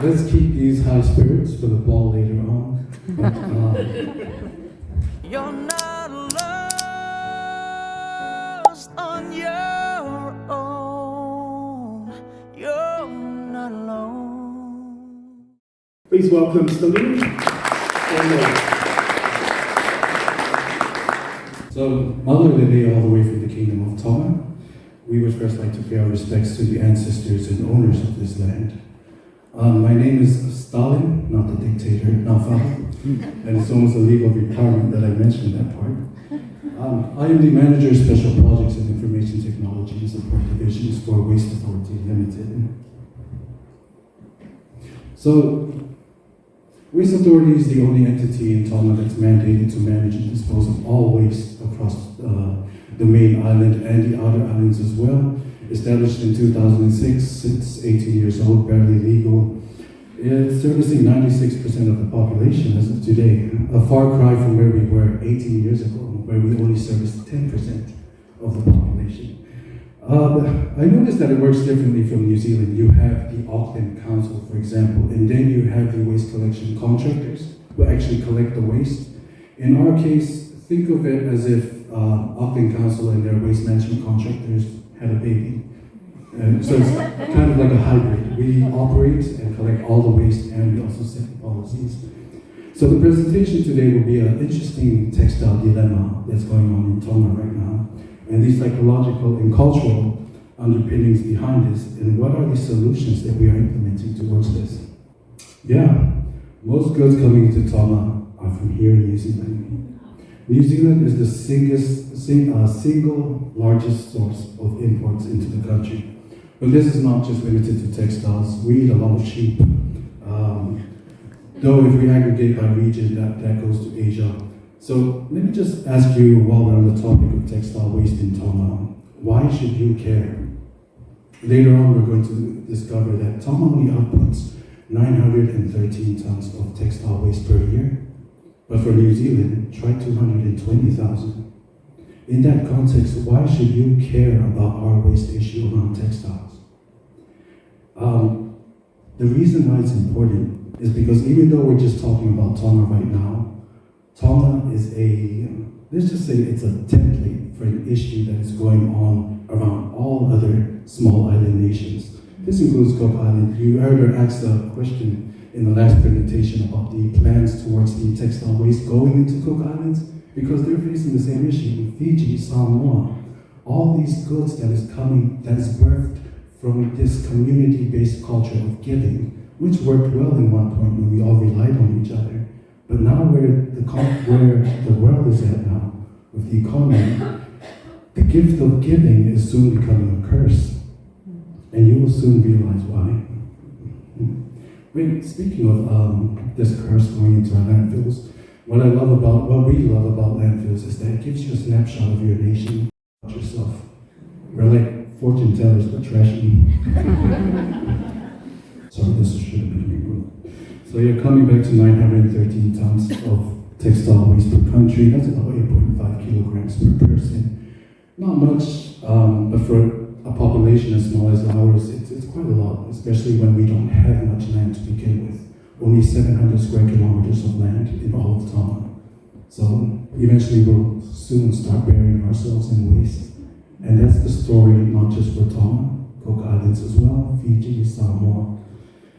let's keep these high spirits for the ball later on. But, you're not lost on your own. You're not alone. please welcome Stalini. So, Mother Lele, all the way from the Kingdom of Tonga, we would first like to pay our respects to the ancestors and owners of this land. My name is Stalin, not the dictator, Naufahu, and it's almost a legal requirement that I mention that part. I am the Manager of Special Projects and Information Technology and Support Divisions for Waste Authority Limited. So, Waste Authority is the only entity in Tonga that's mandated to manage and dispose of all waste across the main island and the outer islands as well. Established in 2006, it's 18 years old, barely legal. It's servicing 96% of the population as of today, a far cry from where we were 18 years ago, where we only serviced 10% of the population. I noticed that it works differently from New Zealand. You have the Auckland Council, for example, and then you have the waste collection contractors who actually collect the waste. In our case, think of it as if Auckland Council and their waste management contractors had a baby. So it's kind of like a hybrid. We operate and collect all the waste, and we also set the policies. So the presentation today will be an interesting textile dilemma that's going on in Tonga right now, and these psychological and cultural underpinnings behind this, and what are the solutions that we are implementing towards this. Yeah, most goods coming into Tonga are from here in New Zealand. New Zealand is the single largest source of imports into the country. But this is not just limited to textiles. We eat a lot of sheep. Though if we aggregate by region, that goes to Asia. So let me just ask you, while we're on the topic of textile waste in Tonga, why should you care? Later on, we're going to discover that Tonga only outputs 913 tons of textile waste per year. But for New Zealand, try 220,000. In that context, why should you care about our waste issue around textiles? The reason why it's important is because even though we're just talking about Tonga right now, Tonga is let's just say it's a template for an issue that is going on around all other small island nations. This includes Cook Island. You heard her ask a question in the last presentation about the plans towards the textile waste going into Cook Islands, because they're facing the same issue in Fiji, Samoa. All these goods that is birthed from this community-based culture of giving, which worked well in one point when we all relied on each other. But now where the world is at now, with the economy, the gift of giving is soon becoming a curse. And you will soon realize why. Wait, speaking of this curse going into our landfills, what we love about landfills is that it gives you a snapshot of your nation, about yourself. We're like fortune tellers, but trashy. Sorry, this should have been removed. So you're coming back to 913 tons of textile waste per country. That's about 8.5 kilograms per person. Not much, but for a population as small as ours, it's quite a lot, especially when we don't have much land to begin with. Only 700 square kilometers of land in all of Tonga. So eventually we'll soon start burying ourselves in waste. And that's the story not just for Tonga, Cook Islands as well, Fiji, Samoa,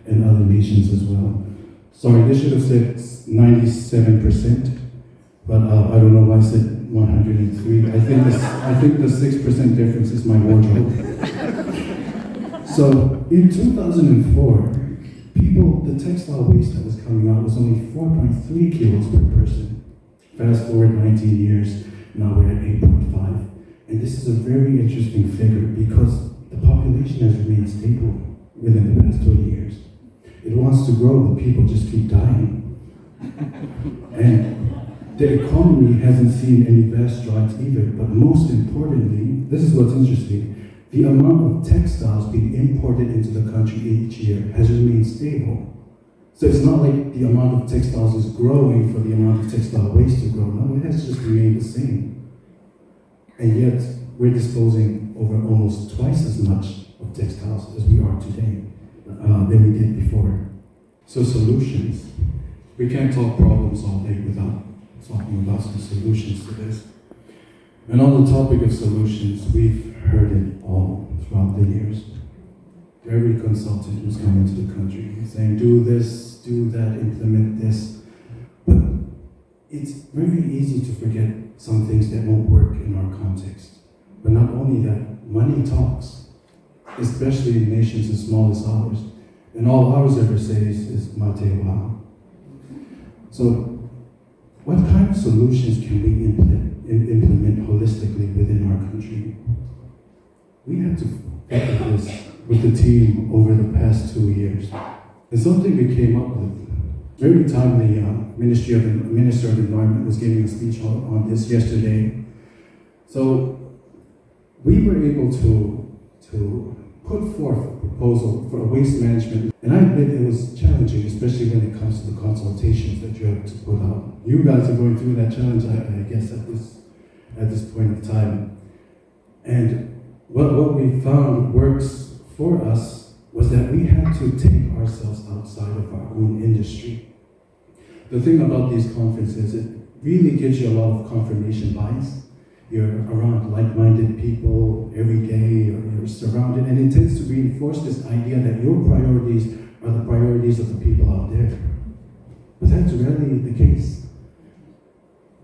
and other nations as well. Sorry, this should have said 97%, but I don't know why I said 103. I think the 6% difference is my wardrobe. So in 2004, the textile waste that was coming out was only 4.3 kilos per person. Fast forward 19 years, now we're at 8.5. And this is a very interesting figure because the population has remained stable within the past 20 years. It wants to grow, but people just keep dying. And the economy hasn't seen any vast strides either, but most importantly, this is what's interesting, the amount of textiles being imported into the country each year has remained stable. So it's not like the amount of textiles is growing for the amount of textile waste to grow. No, it has just remained the same. And yet, we're disposing over almost twice as much of textiles as we are today than we did before. So solutions. We can't talk problems all day without talking about some solutions to this. And on the topic of solutions, we've heard it all throughout the years. Every consultant who's come into the country saying, do this, do that, implement this. But it's very easy to forget some things that won't work in our context. But not only that, money talks, especially in nations as small as ours. And all ours ever says is Naufahu. So, what kind of solutions can we implement holistically within our country? We had to think of this with the team over the past 2 years. And something we came up with. Very timely, Minister of Environment was giving a speech on this yesterday. So we were able to put forth a proposal for a waste management. And I admit it was challenging, especially when it comes to the consultations that you have to put out. You guys are going through that challenge, I guess, at this point of time. And what we found works for us was that we had to take ourselves outside of our own industry. The thing about these conferences, it really gives you a lot of confirmation bias. You're around like-minded people every day, you're surrounded, and it tends to reinforce this idea that your priorities are the priorities of the people out there. But that's rarely the case.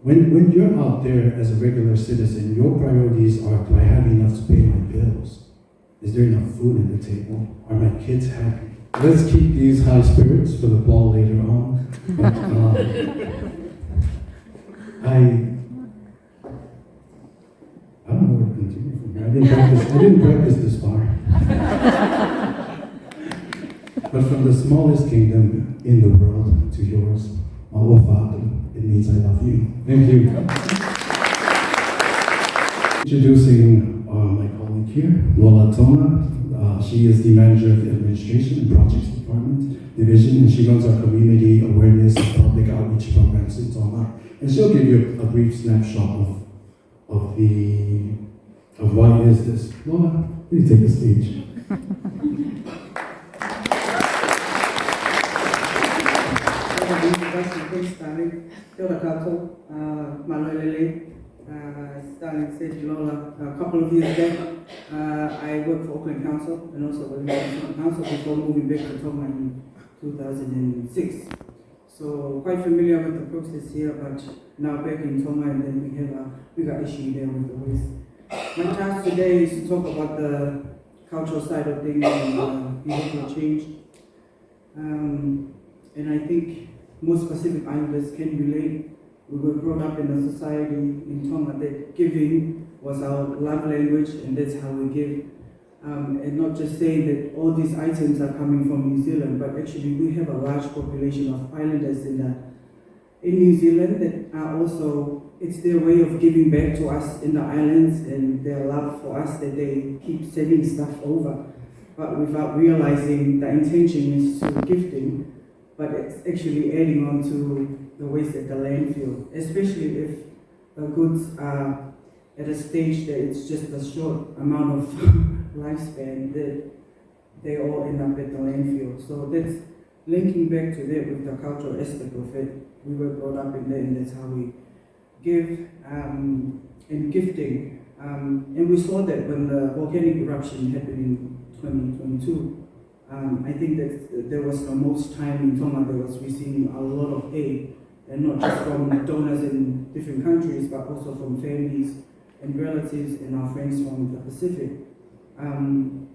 When you're out there as a regular citizen, your priorities are, do I have enough to pay my bills? Is there enough food on the table? Are my kids happy? Let's keep these high spirits for the ball later on. But, I don't know where to continue from here. I didn't practice this far. But from the smallest kingdom in the world to yours, Naufahu, it means I love you. Thank you. Introducing my colleague here, Tonga. She is the manager of the administration and projects department division, and she runs our community awareness and public outreach programs in Tonga. And she'll give you a brief snapshot of why is this. Lola, please take the stage. Stalini said, Lola, a couple of years back, I worked for Auckland Council and also Wellington Council before moving back to Tonga in 2006. So quite familiar with the process here, but now back in Tonga, and then we have a bigger issue there with the waste. My task today is to talk about the cultural side of things and behavioral change. And I think most Pacific Islanders can relate. We were brought up in a society in Tonga that giving was our love language, and that's how we give. And not just saying that all these items are coming from New Zealand, but actually we have a large population of islanders in New Zealand that are also, it's their way of giving back to us in the islands and their love for us that they keep sending stuff over. But without realizing the intention is to gifting, but it's actually adding on to the waste at the landfill, especially if the goods are at a stage that it's just a short amount of lifespan that they all end up at the landfill. So that's linking back to that with the cultural aspect of it. We were brought up in that, and that's how we give and gifting. And we saw that when the volcanic eruption happened in 2022. I think that there was the most time in Tonga that was receiving a lot of aid, and not just from donors in different countries, but also from families and relatives and our friends from the Pacific. And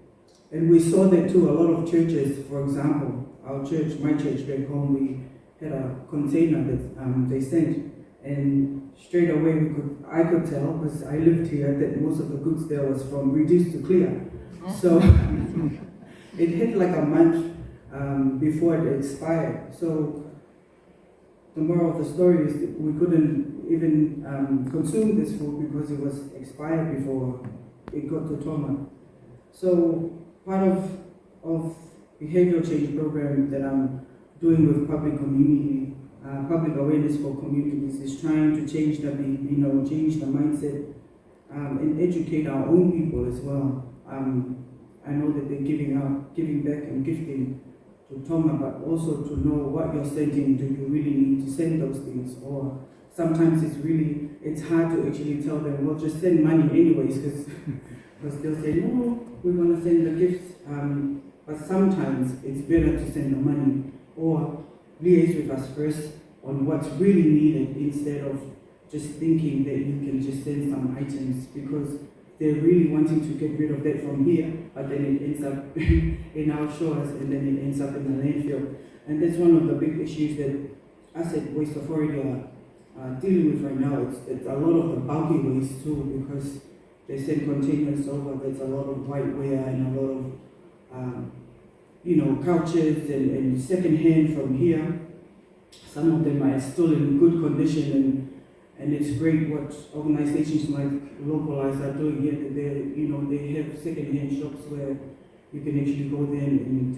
we saw that too. A lot of churches, for example, our church, my church back home, we had a container that they sent, and straight away I could tell, because I lived here, that most of the goods there was from reduced to clear. So it hit like a month before it expired. So the moral of the story is that we couldn't even consume this food because it was expired before it got to Tonga. So part of behavioral change program that I'm doing with public awareness for communities is trying to change change the mindset and educate our own people as well. I know that they're giving back and gifting to Tonga, but also to know what you're sending. Do you really need to send those things? Or sometimes it's hard to actually tell them, well, just send money anyways, because they'll say, no, we're going to send the gifts. But sometimes it's better to send the money or liaise with us first on what's really needed instead of just thinking that you can just send some items, because they're really wanting to get rid of that from here, but then it ends up in our shores and then it ends up in the landfill. And that's one of the big issues that us at Waste Authority are dealing with right now. It's a lot of the bulky waste too, because they send containers over. There's a lot of whiteware and a lot of couches and second-hand from here. Some of them are still in good condition, and it's great what organizations like Localize are doing here. They have second-hand shops where you can actually go there and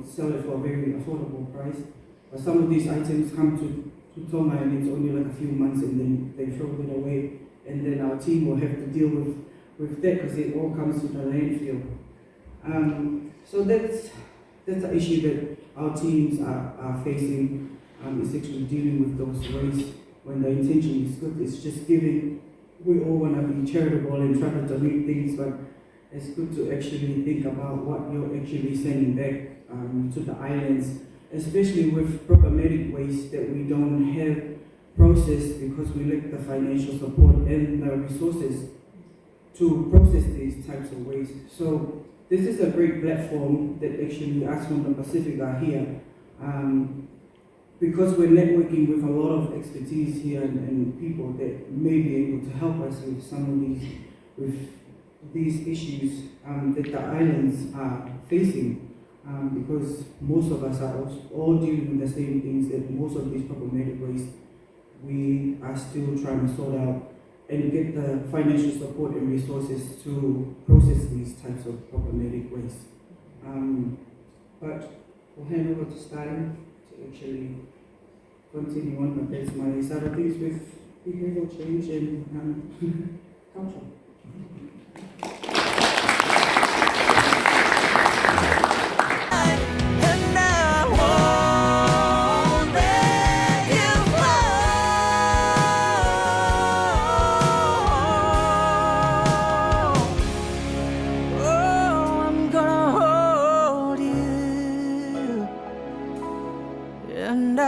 sell it for a very affordable price. But some of these items come to Tonga and it's only like a few months and then they throw it away. And then our team will have to deal with that because it all comes to the landfill. So that's the issue that our teams are facing, is actually dealing with those waste when the intention is good. It's just giving. We all want to be charitable and try to donate things, but it's good to actually think about what you're actually sending back to the islands, especially with problematic waste that we don't have processed because we lack the financial support and the resources to process these types of waste. So this is a great platform that actually us from the Pacific are here, because we're networking with a lot of expertise here and people that may be able to help us with some of these issues that the islands are facing, because most of us are all dealing with the same things, that most of these problematic waste we are still trying to sort out and get the financial support and resources to process these types of problematic waste. But we'll hand over to Stalini to actually continue on, but that's my side of things with behavioral change and culture. And I won't let you go. Oh, I'm gonna hold you, and I